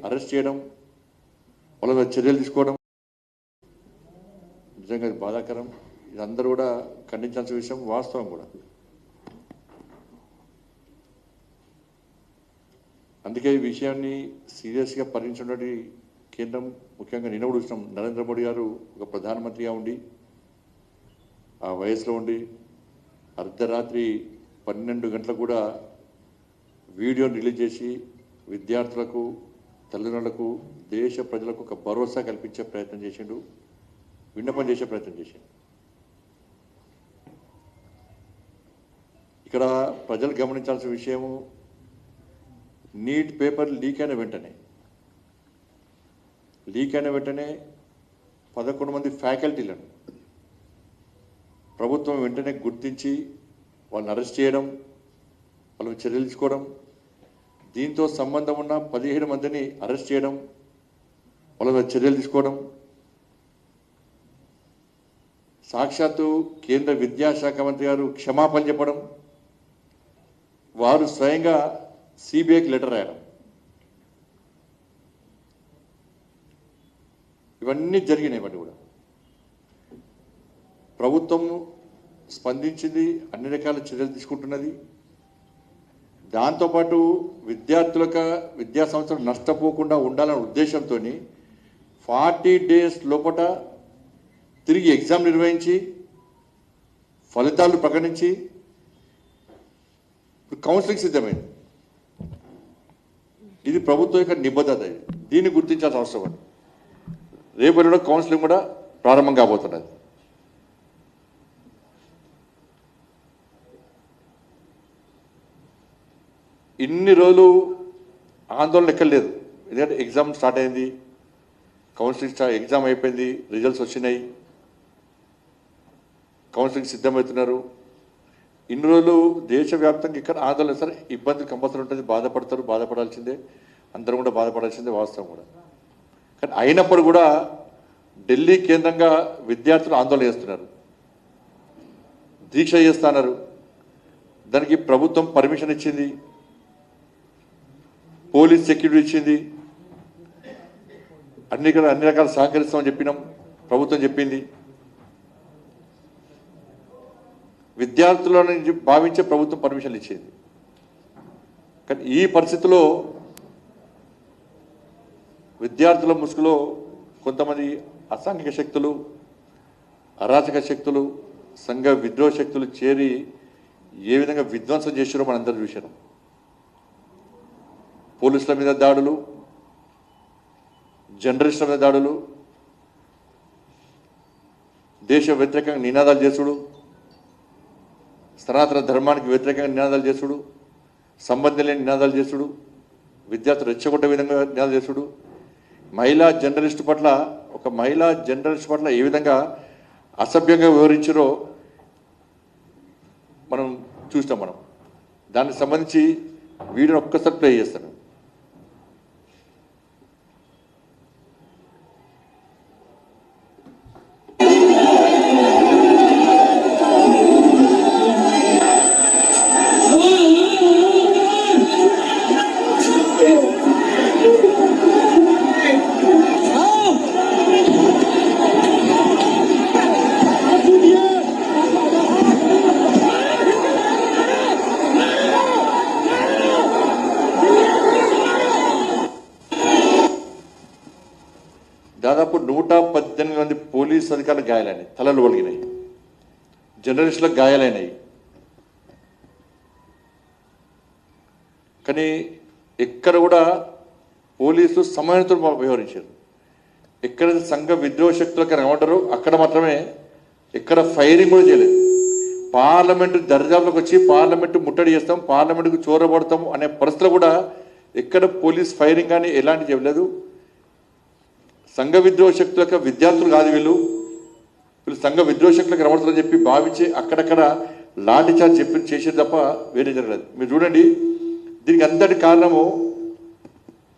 Arrest చేయడం, వాళ్ళ మీద చర్యలు తీసుకోవడం నిజంగా బాధాకరం. ఇది అందరూ కూడా ఖండించాల్సిన విషయం, వాస్తవం కూడా. అందుకే ఈ విషయాన్ని సీరియస్గా పరిగణించినటువంటి కేంద్రం, ముఖ్యంగా నిన్న కూడా చూసినాం, నరేంద్ర మోడీ గారు ఒక ప్రధానమంత్రిగా ఉండి ఆ వయసులో ఉండి అర్ధరాత్రి 12 గంటలకు కూడా వీడియోని రిలీజ్ చేసి విద్యార్థులకు, తల్లిదండ్రులకు, దేశ ప్రజలకు ఒక భరోసా కల్పించే ప్రయత్నం చేసిండు, విన్నపం చేసే ప్రయత్నం చేసిండు. ఇక్కడ ప్రజలు గమనించాల్సిన విషయము, నీట్ పేపర్ లీక్ అయిన వెంటనే 11 మంది ఫ్యాకల్టీలను ప్రభుత్వం వెంటనే గుర్తించి వాళ్ళని అరెస్ట్ చేయడం, వాళ్ళని చర్యలు తీసుకోవడం, దీంతో సంబంధం ఉన్న 17 మందిని అరెస్ట్ చేయడం, వాళ్ళ మీద చర్యలు తీసుకోవడం, సాక్షాత్తు కేంద్ర విద్యాశాఖ మంత్రి గారు క్షమాపణ చెప్పడం, వారు స్వయంగా సిబిఐకి లెటర్ రాయడం, ఇవన్నీ జరిగినాయి. ఇవన్నీ కూడా ప్రభుత్వం స్పందించింది, అన్ని రకాల చర్యలు తీసుకుంటున్నది. దాంతోపాటు విద్యార్థులకు విద్యా సంవత్సరం నష్టపోకుండా ఉండాలనే ఉద్దేశంతో 40 డేస్ లోపల తిరిగి ఎగ్జామ్ నిర్వహించి ఫలితాలు ప్రకటించి కౌన్సిలింగ్ సిద్ధమైంది. ఇది ప్రభుత్వం యొక్క నిబద్ధత. దీన్ని గుర్తించాల్సిన అవసరం ఉంది. రేపు కౌన్సిలింగ్ కూడా ప్రారంభం కాబోతున్నది. ఇన్ని రోజులు ఆందోళన ఎక్కలేదు. ఎందుకంటే ఎగ్జామ్ స్టార్ట్ అయింది, కౌన్సిలింగ్ ఎగ్జామ్ అయిపోయింది, రిజల్ట్స్ వచ్చినాయి, కౌన్సిలింగ్ సిద్ధమవుతున్నారు. ఇన్ని రోజులు దేశవ్యాప్తంగా ఇక్కడ ఆందోళన, సరే ఇబ్బంది కంపల్సరీ ఉంటుంది, బాధపడాల్సిందే, అందరం కూడా బాధపడాల్సిందే, వాస్తవం కూడా. కానీ అయినప్పుడు కూడా ఢిల్లీ కేంద్రంగా విద్యార్థులు ఆందోళన చేస్తున్నారు, దీక్ష చేస్తున్నారు. దానికి ప్రభుత్వం పర్మిషన్ ఇచ్చింది, పోలీస్ సెక్యూరిటీ ఇచ్చింది, అన్ని రకాల సహకరిస్తామని చెప్పినాం, ప్రభుత్వం చెప్పింది. విద్యార్థులను భావించే ప్రభుత్వం పర్మిషన్లు ఇచ్చింది. కానీ ఈ పరిస్థితిలో విద్యార్థుల ముసుగులో కొంతమంది అసాంఘిక శక్తులు, అరాచక శక్తులు, సంఘ విద్రోహ శక్తులు చేరి ఏ విధంగా విధ్వంసం చేశారో మనందరూ చూశారు. పోలీసుల మీద దాడులు, జర్నలిస్టుల మీద దాడులు, దేశ వ్యతిరేకంగా నినాదాలు చేసుడు, సనాతన ధర్మానికి వ్యతిరేకంగా నినాదాలు చేసుడు, సంబంధం లేని నినాదాలు చేసుడు, విద్యార్థులు రెచ్చగొట్టే విధంగా నినాదాలు చేసుడు, ఒక మహిళా జర్నలిస్ట్ పట్ల ఏ విధంగా అసభ్యంగా వివరించారో మనం చూస్తాం. దానికి సంబంధించి వీడియోని ఒక్కసారి ప్లే చేస్తాను. దాదాపు 118 మంది పోలీసు అధికారులు గాయాలైనాయి, తలలు ఒలిగినాయి, జర్నలిస్టులకు గాయాలైనాయి. కానీ ఎక్కడ కూడా పోలీసు సమన్వయంతో వ్యవహరించారు. ఎక్కడైతే సంఘ విద్రోహ శక్తులకు ఏమంటారో అక్కడ మాత్రమే, ఎక్కడ ఫైరింగ్ కూడా చేయలేదు. పార్లమెంటు దర్జాలోకి వచ్చి పార్లమెంటు ముట్టడి చేస్తాం, పార్లమెంటుకు చోరబడతాం అనే పరిస్థితులు కూడా ఎక్కడ పోలీస్ ఫైరింగ్ కానీ ఎలాంటి చేయలేదు. సంఘ విద్రోహ శక్తులకు విద్యార్థులు కాదు, వీళ్ళు సంఘ విద్రోహ శక్తులకు రమడుతుందని చెప్పి భావించి అక్కడక్కడ లాఠీ చార్జ్ చేసేది తప్ప వేరే జరగలేదు. మీరు చూడండి, దీనికి అంతటి కారణము